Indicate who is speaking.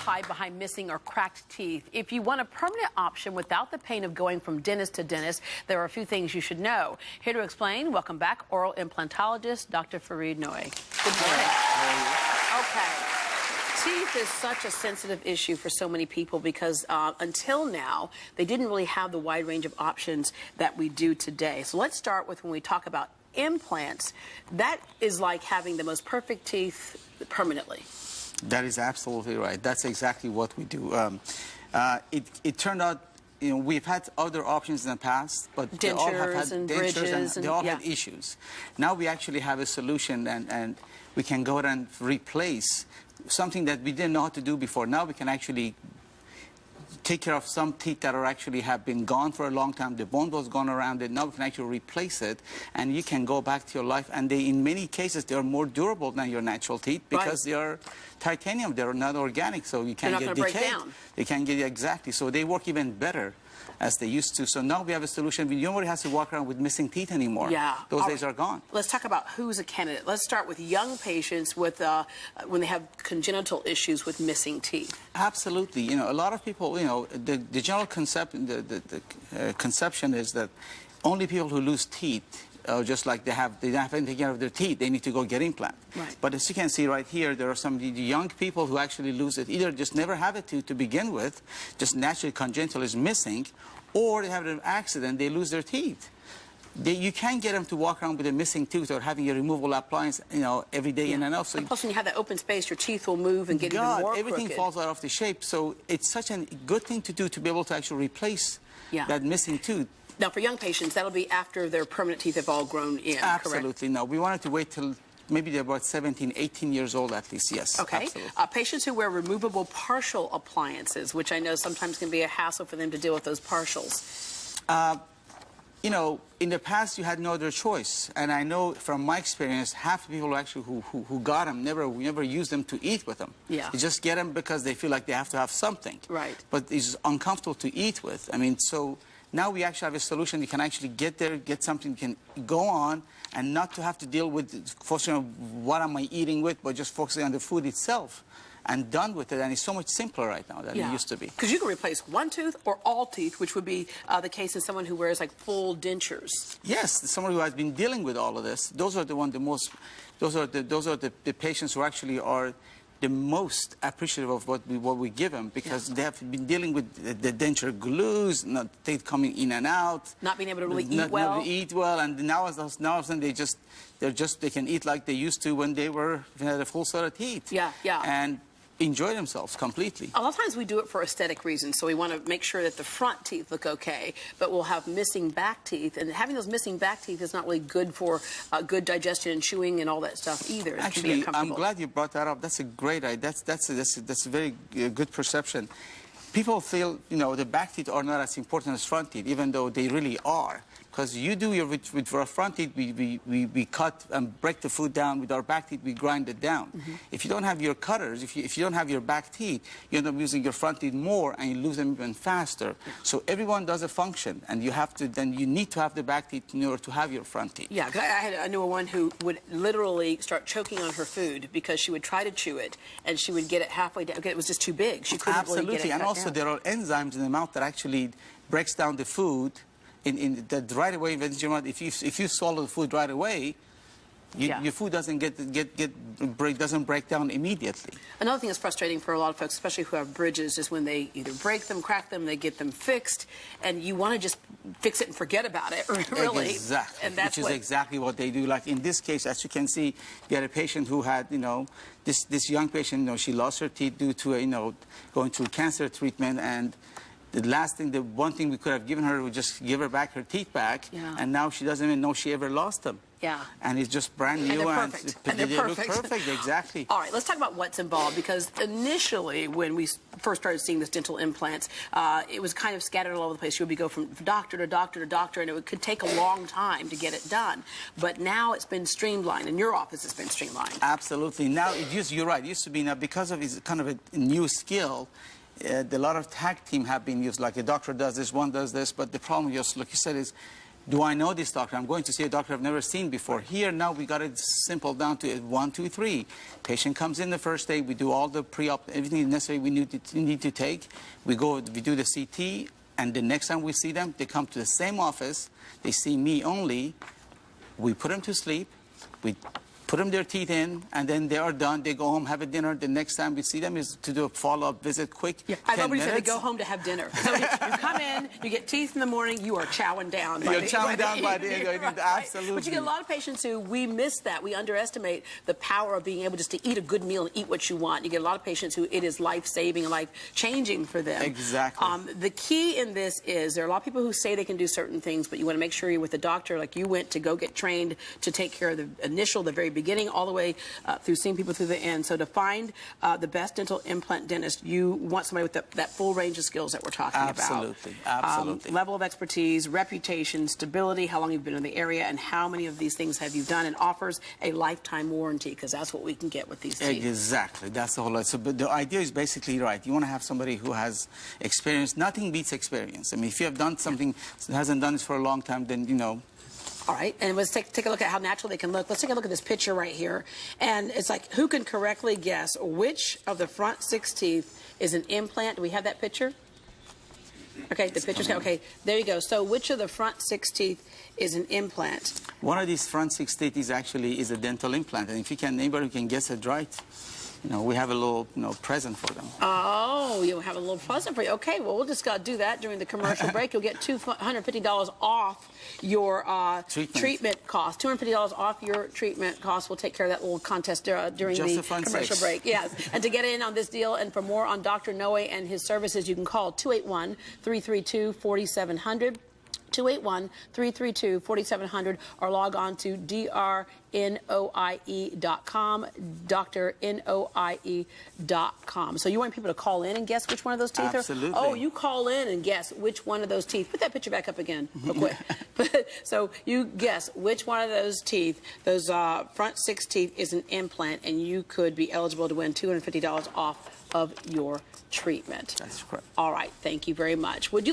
Speaker 1: hide behind missing or cracked teeth. If you want a permanent option without the pain of going from dentist to dentist, there are a few things you should know. Here to explain, welcome back, oral implantologist Dr. Fareed Noe. Good morning. Okay. Teeth is such a sensitive issue for so many people because until now, they didn't really have the wide range of options that we do today. So let's start with when we talk about implants. That is like having the most perfect teeth permanently.
Speaker 2: That is absolutely right. That's exactly what we do. It turned out, you know, we've had other options in the past, but
Speaker 1: dentures
Speaker 2: they all have had
Speaker 1: and
Speaker 2: dentures
Speaker 1: bridges
Speaker 2: and they all had issues. Now we actually have a solution, and we can go ahead and replace something that we didn't know how to do before. Now we can actually take care of some teeth that are actually have been gone for a long time. The bone was gone around it. Now we can actually replace it, and you can go back to your life. And they, in many cases, they are more durable than your natural teeth because they are titanium. They are not organic, so you can't get decayed. Break down. They can't get exactly. So they work even better as they used to. So now we have a solution. Nobody has to walk around with missing teeth anymore.
Speaker 1: Yeah.
Speaker 2: Those days are gone.
Speaker 1: Let's talk about who's a candidate. Let's start with young patients with when they have congenital issues with missing teeth.
Speaker 2: Absolutely. You know, a lot of people, you know, the general conception is that only people who lose teeth, just like they haven't taken care of their teeth, they need to go get implant.
Speaker 1: Right.
Speaker 2: But as you can see right here, there are some young people who actually lose it, either just never have a tooth to begin with, just naturally congenital is missing, or they have an accident, they lose their teeth. You can't get them to walk around with a missing tooth or having a removable appliance, you know, every day in and out. So
Speaker 1: and plus, when you have that open space, your teeth will move and get even more
Speaker 2: everything
Speaker 1: crooked.
Speaker 2: falls out of the shape. So it's such a good thing to do to be able to actually replace that missing tooth.
Speaker 1: Now, for young patients, that'll be after their permanent teeth have all grown in,
Speaker 2: Absolutely,
Speaker 1: correct?
Speaker 2: No. We wanted to wait till maybe they're about 17, 18 years old at least, yes.
Speaker 1: Okay. Patients who wear removable partial appliances, which I know sometimes can be a hassle for them to deal with those partials.
Speaker 2: You know, in the past you had no other choice, and I know from my experience, half the people actually who got them never use them to eat with them.
Speaker 1: Yeah.
Speaker 2: They just get them because they feel like they have to have something.
Speaker 1: Right.
Speaker 2: But it's uncomfortable to eat with. I mean, so now we actually have a solution. You can actually get there, get something you can go on, and not to have to deal with focusing on what am I eating with, but just focusing on the food itself. And done with it, and it's so much simpler right now than it used to be.
Speaker 1: Because you can replace one tooth or all teeth, which would be the case in someone who wears like full dentures.
Speaker 2: Yes, someone who has been dealing with all of this. Those are the patients who actually are the most appreciative of what we give them, because they have been dealing with the denture glues, not teeth coming in and out,
Speaker 1: not being able to really eat well.
Speaker 2: Not eat well, and now all of a sudden they can eat like they used to when they had a full set of teeth.
Speaker 1: Yeah, yeah.
Speaker 2: And enjoy themselves completely.
Speaker 1: A lot of times we do it for aesthetic reasons, so we want to make sure that the front teeth look okay, but we'll have missing back teeth, and having those missing back teeth is not really good for good digestion and chewing and all that stuff either.
Speaker 2: Actually, I'm glad you brought that up. That's a great idea. That's a very good perception. People feel, you know, the back teeth are not as important as front teeth, even though they really are. Because you do with our front teeth, we cut and break the food down. With our back teeth, we grind it down. If you don't have your cutters, if you don't have your back teeth, you end up using your front teeth more, and you lose them even faster. So everyone does a function, and you need to have the back teeth in order to have your front teeth.
Speaker 1: Yeah, because I knew one who would literally start choking on her food because she would try to chew it, and she would get it halfway down. Okay, it was just too big. She couldn't really get it
Speaker 2: and also
Speaker 1: down.
Speaker 2: There are enzymes in the mouth that actually breaks down the food. That right away, if you swallow the food right away, your food doesn't doesn't break down immediately.
Speaker 1: Another thing that's frustrating for a lot of folks, especially who have bridges, is when they either break them, crack them, they get them fixed, and you want to just fix it and forget about it, really.
Speaker 2: Exactly.
Speaker 1: And that's
Speaker 2: which is exactly what they do. Like in this case, as you can see, we had a patient who had, you know, this young patient, you know, she lost her teeth due to, you know, going through cancer treatment, and the one thing we could have given her was just give her back her teeth back, and now she doesn't even know she ever lost them.
Speaker 1: Yeah.
Speaker 2: And it's just brand new.
Speaker 1: And they're perfect.
Speaker 2: They look perfect, exactly.
Speaker 1: All right, let's talk about what's involved, because initially when we first started seeing this dental implants, it was kind of scattered all over the place. You would go from doctor to doctor to doctor, and it could take a long time to get it done. But now it's been streamlined, and your office has been streamlined.
Speaker 2: Absolutely. Now, you're right, it used to be, now because of it's kind of a new skill, a lot of tag team have been used, like a doctor does this, one does this, but the problem, just like you said, is Do I know this doctor? I'm going to see a doctor I've never seen before. Here, now we got it simple down to 1, 2, 3. Patient comes in the first day. We do all the pre-op, everything necessary we need to take. We do the CT, and the next time we see them, they come to the same office. They see me only. We put them to sleep. We put them their teeth in, and then they are done. They go home, have a dinner. The next time we see them is to do a follow-up visit, quick.
Speaker 1: Yeah, I've always said they go home to have dinner. So you come in, you get teeth in the morning, you are chowing down.
Speaker 2: You're chowing down by the end.
Speaker 1: Right.
Speaker 2: Absolutely.
Speaker 1: But you get a lot of patients who, we miss that. We underestimate the power of being able just to eat a good meal and eat what you want. You get a lot of patients who it is life-saving and life-changing for them.
Speaker 2: Exactly.
Speaker 1: The key in this is there are a lot of people who say they can do certain things, but you want to make sure you're with a doctor like you went to go get trained to take care of the very beginning, all the way through seeing people through the end. So to find the best dental implant dentist, you want somebody with that full range of skills that we're talking about.
Speaker 2: Absolutely.
Speaker 1: Level of expertise, reputation, stability, how long you've been in the area, and how many of these things have you done, and offers a lifetime warranty, because that's what we can get with these teeth.
Speaker 2: Exactly. That's the whole lot. So, but the idea is basically right. You want to have somebody who has experience. Nothing beats experience. I mean, if you have done something, hasn't done this for a long time, then, you know.
Speaker 1: All right, and let's take a look at how natural they can look. Let's take a look at this picture right here. And it's like, who can correctly guess which of the front 6 teeth is an implant? Do we have that picture? Okay, the picture's okay. There you go. So which of the front 6 teeth is an implant?
Speaker 2: One of these front 6 teeth is actually a dental implant. And if you can, anybody who can guess it right, you know, we have a little, present for them.
Speaker 1: Oh, you'll have a little present for you. Okay, well, we'll just do that during the commercial break. You'll get $250 off your treatment cost. $250 off your treatment cost. We'll take care of that little contest during the commercial break. Yes. And to get in on this deal and for more on Dr. Noe and his services, you can call 281-332-4700. 281-332-4700, or log on to drnoie.com, drnoie.com. So you want people to call in and guess which one of those teeth
Speaker 2: Absolutely.
Speaker 1: are? Oh, you call in and guess which one of those teeth. Put that picture back up again real quick. So you guess which one of those teeth, those front 6 teeth, is an implant, and you could be eligible to win $250 off of your treatment.
Speaker 2: That's correct.
Speaker 1: All right. Thank you very much. Would you